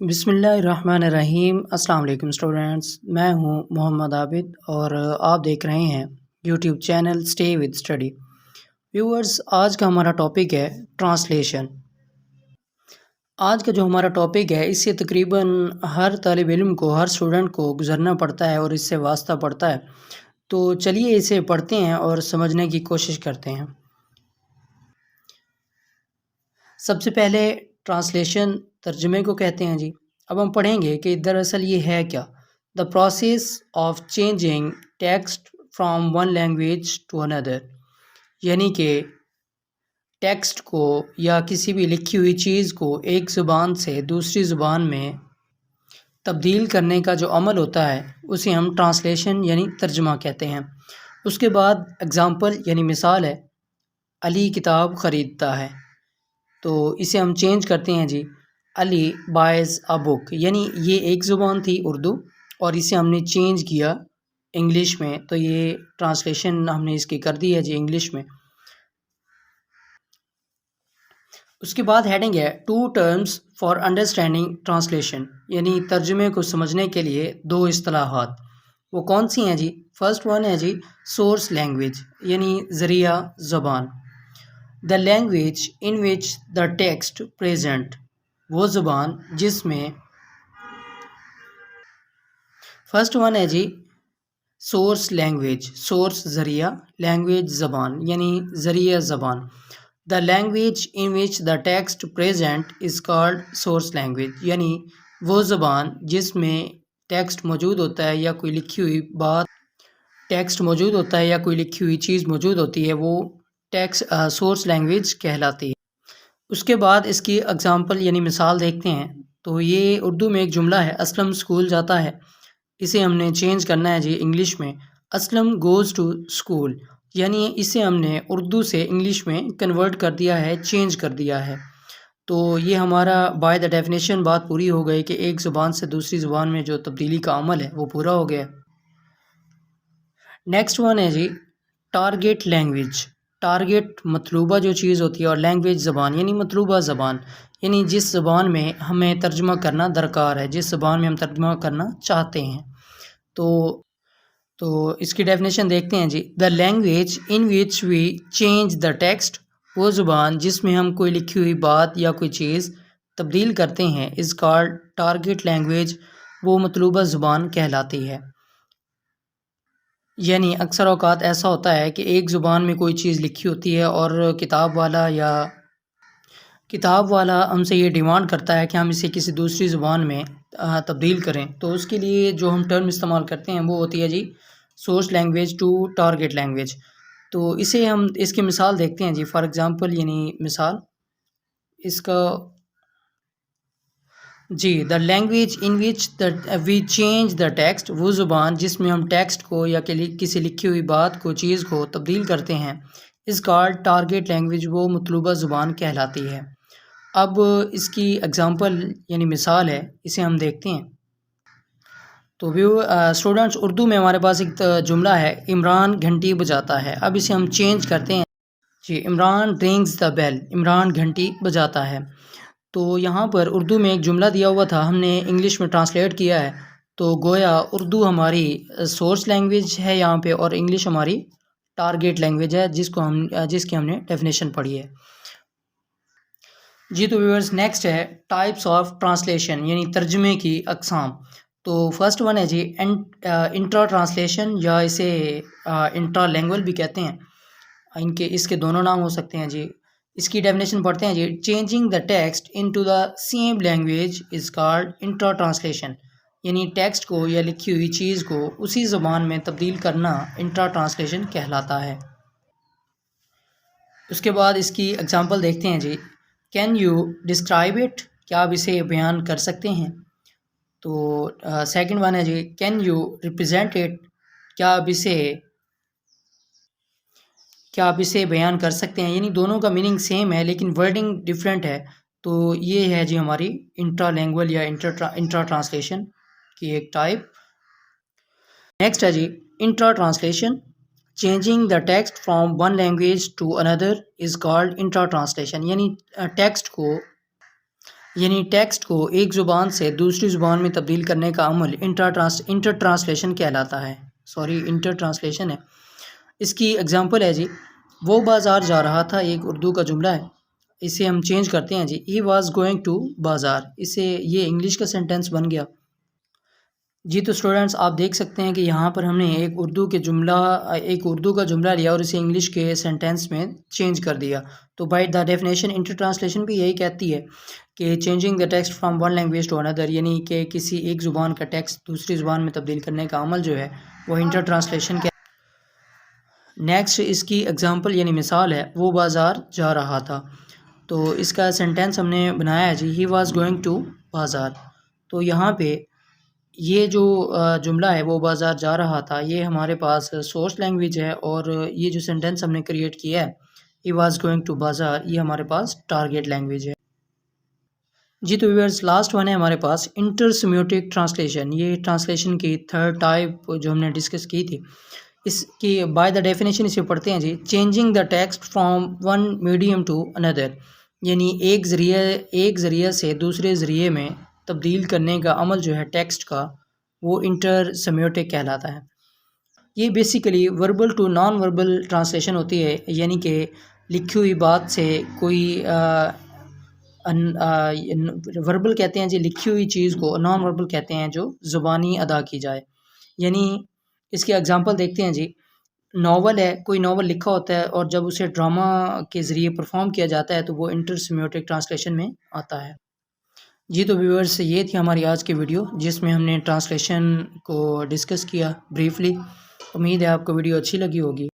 بسم اللہ الرحمن الرحیم۔ السلام علیکم اسٹوڈنٹس، میں ہوں محمد عابد اور آپ دیکھ رہے ہیں YouTube channel stay with study. Viewers, آج کا ہمارا ٹاپک ہے ٹرانسلیشن۔ آج کا جو ہمارا ٹاپک ہے اس سے تقریباً ہر طالب علم کو، ہر اسٹوڈنٹ کو گزرنا پڑتا ہے اور اس سے واسطہ پڑتا ہے، تو چلیے اسے پڑھتے ہیں اور سمجھنے کی کوشش کرتے ہیں۔ سب سے پہلے ٹرانسلیشن ترجمے کو کہتے ہیں جی۔ اب ہم پڑھیں گے کہ دراصل یہ ہے کیا۔ The process of changing text from one language to another, یعنی کہ ٹیکسٹ کو یا کسی بھی لکھی ہوئی چیز کو ایک زبان سے دوسری زبان میں تبدیل کرنے کا جو عمل ہوتا ہے اسے ہم ٹرانسلیشن یعنی ترجمہ کہتے ہیں۔ اس کے بعد اگزامپل یعنی مثال ہے، علی کتاب خریدتا ہے، تو اسے ہم چینج کرتے ہیں جی، علی بائز اے بک، یعنی یہ ایک زبان تھی اردو اور اسے ہم نے چینج کیا انگلش میں، تو یہ ٹرانسلیشن ہم نے اس کی کر دی ہے جی انگلش میں۔ اس کے بعد ہیڈنگ ہے two terms for understanding translation, یعنی ترجمے کو سمجھنے کے لیے دو اصطلاحات۔ وہ کون سی ہیں جی؟ فرسٹ ون ہے جی سورس لینگویج، یعنی ذریعہ زبان۔ دا language in which the text present, وہ زبان جس میں، فرسٹ ون ہے جی سورس لینگویج، سورس ذریعہ، لینگویج زبان، یعنی ذریعہ زبان۔ دا language in which the text present is called source language, یعنی وہ زبان جس میں ٹیکسٹ موجود ہوتا ہے یا کوئی لکھی ہوئی بات، ٹیکسٹ موجود ہوتا ہے یا کوئی لکھی ہوئی چیز موجود ہوتی ہے، وہ سورس لینگویج کہلاتی ہے۔ اس کے بعد اس کی اگزامپل یعنی مثال دیکھتے ہیں، تو یہ اردو میں ایک جملہ ہے، اسلم اسکول جاتا ہے، اسے ہم نے چینج کرنا ہے جی انگلش میں، اسلم گوز ٹو اسکول، یعنی اسے ہم نے اردو سے انگلش میں کنورٹ کر دیا ہے، چینج کر دیا ہے۔ تو یہ ہمارا بائی دا ڈیفینیشن بات پوری ہو گئی کہ ایک زبان سے دوسری زبان میں جو تبدیلی کا عمل ہے وہ پورا ہو گیا۔ نیکسٹ ون ہے جی ٹارگیٹ لینگویج۔ ٹارگیٹ مطلوبہ جو چیز ہوتی ہے، اور لینگویج زبان یعنی مطلوبہ زبان، یعنی جس زبان میں ہمیں ترجمہ کرنا درکار ہے، جس زبان میں ہم ترجمہ کرنا چاہتے ہیں۔ تو اس کی ڈیفینیشن دیکھتے ہیں جی، the language in which we change the text, وہ زبان جس میں ہم کوئی لکھی ہوئی بات یا کوئی چیز تبدیل کرتے ہیں، از کالڈ ٹارگیٹ لینگویج، وہ مطلوبہ زبان کہلاتی ہے۔ یعنی اکثر اوقات ایسا ہوتا ہے کہ ایک زبان میں کوئی چیز لکھی ہوتی ہے اور کتاب والا ہم سے یہ ڈیمانڈ کرتا ہے کہ ہم اسے کسی دوسری زبان میں تبدیل کریں، تو اس کے لیے جو ہم ٹرم استعمال کرتے ہیں وہ ہوتی ہے جی source language to target language. تو اسے ہم اس کی مثال دیکھتے ہیں جی، فار ایگزامپل یعنی مثال اس کا جی، the language in which we change the text, وہ زبان جس میں ہم ٹیکسٹ کو یا کسی لکھی ہوئی بات کو، چیز کو تبدیل کرتے ہیں، از کالڈ ٹارگیٹ لینگویج، وہ مطلوبہ زبان کہلاتی ہے۔ اب اس کی اگزامپل یعنی مثال ہے، اسے ہم دیکھتے ہیں۔ تو اسٹوڈنٹس، اردو میں ہمارے پاس ایک جملہ ہے، عمران گھنٹی بجاتا ہے۔ اب اسے ہم چینج کرتے ہیں جی، عمران رنگز دا بیل، عمران گھنٹی بجاتا ہے۔ تو یہاں پر اردو میں ایک جملہ دیا ہوا تھا، ہم نے انگلش میں ٹرانسلیٹ کیا ہے، تو گویا اردو ہماری سورس لینگویج ہے یہاں پہ، اور انگلش ہماری ٹارگیٹ لینگویج ہے جس کی ہم نے ڈیفینیشن پڑھی ہے جی۔ تو ویورز، نیکسٹ ہے ٹائپس آف ٹرانسلیشن، یعنی ترجمے کی اقسام۔ تو فرسٹ ون ہے جی انٹرا ٹرانسلیشن، یا اسے انٹرا لینگویج بھی کہتے ہیں، اس کے دونوں نام ہو سکتے ہیں جی۔ اس کی ڈیفینیشن پڑھتے ہیں جی، changing the text into the same language is called intra translation, یعنی ٹیکسٹ کو یا لکھی ہوئی چیز کو اسی زبان میں تبدیل کرنا انٹرا ٹرانسلیشن کہلاتا ہے۔ اس کے بعد اس کی اگزامپل دیکھتے ہیں جی، کین یو ڈسکرائب اٹ، کیا آپ اسے بیان کر سکتے ہیں؟ تو سیکنڈ ون ہے جی کین یو ریپرزینٹ اٹ، کیا آپ اسے بیان کر سکتے ہیں؟ یعنی دونوں کا میننگ سیم ہے لیکن ورڈنگ ڈفرینٹ ہے، تو یہ ہے جی ہماری انٹرا لینگویج یا انٹرا ٹرانسلیشن کی ایک ٹائپ۔ نیکسٹ ہے جی intra translation, changing the text from one language to another is called intra translation, یعنی ٹیکسٹ کو یعنی ٹیکسٹ کو ایک زبان سے دوسری زبان میں تبدیل کرنے کا عمل انٹر ٹرانسلیشن کہلاتا ہے. انٹر ٹرانسلیشن ہے. اس کی اگزامپل ہے جی، وہ بازار جا رہا تھا، ایک اردو کا جملہ ہے. اسے ہم چینج کرتے ہیں جی، ہی واز گوئنگ ٹو بازار. اسے یہ انگلش کا سینٹینس بن گیا. جی تو اسٹوڈنٹس آپ دیکھ سکتے ہیں کہ یہاں پر ہم نے ایک اردو کا جملہ لیا اور اسے انگلش کے سینٹینس میں چینج کر دیا. تو by the definition inter translation بھی یہی کہتی ہے کہ changing the text from one language to another, یعنی کہ کسی ایک زبان کا ٹیکسٹ دوسری زبان میں تبدیل کرنے کا عمل جو ہے وہ انٹر ٹرانسلیشن کے. نیکسٹ اس کی ایگزامپل یعنی مثال ہے، وہ بازار جا رہا تھا. تو اس کا سینٹینس ہم نے بنایا ہے جی، ہی واز گوئنگ ٹو بازار. تو یہاں پہ یہ جو جملہ ہے وہ بازار جا رہا تھا، یہ ہمارے پاس سورس لینگویج ہے، اور یہ جو سینٹینس ہم نے کریٹ کیا ہے ہی واز گوئنگ ٹو بازار، یہ ہمارے پاس ٹارگیٹ لینگویج ہے. جی تو ویورز لاسٹ ون ہے ہمارے پاس انٹر سیمیوٹک ٹرانسلیشن. یہ ٹرانسلیشن کی تھرڈ ٹائپ جو ہم نے ڈسکس کی تھی. اس کی بائی دا ڈیفینیشن اسے پڑھتے ہیں جی، changing the text from one medium to another, یعنی ایک ذریعہ سے دوسرے ذریعے میں تبدیل کرنے کا عمل جو ہے ٹیکسٹ کا، وہ انٹر سیمیوٹک کہلاتا ہے. یہ basically verbal to non verbal translation ہوتی ہے، یعنی کہ لکھی ہوئی بات سے کوئی وربل کہتے ہیں جی لکھی ہوئی چیز کو، نان وربل کہتے ہیں جو زبانی ادا کی جائے. یعنی اس کی اگزامپل دیکھتے ہیں جی، ناول ہے، کوئی ناول لکھا ہوتا ہے اور جب اسے ڈرامہ کے ذریعے پرفارم کیا جاتا ہے تو وہ انٹر سیمیوٹک ٹرانسلیشن میں آتا ہے. جی تو ویورز یہ تھی ہماری آج کی ویڈیو جس میں ہم نے ٹرانسلیشن کو ڈسکس کیا بریفلی. امید ہے آپ کو ویڈیو اچھی لگی ہوگی.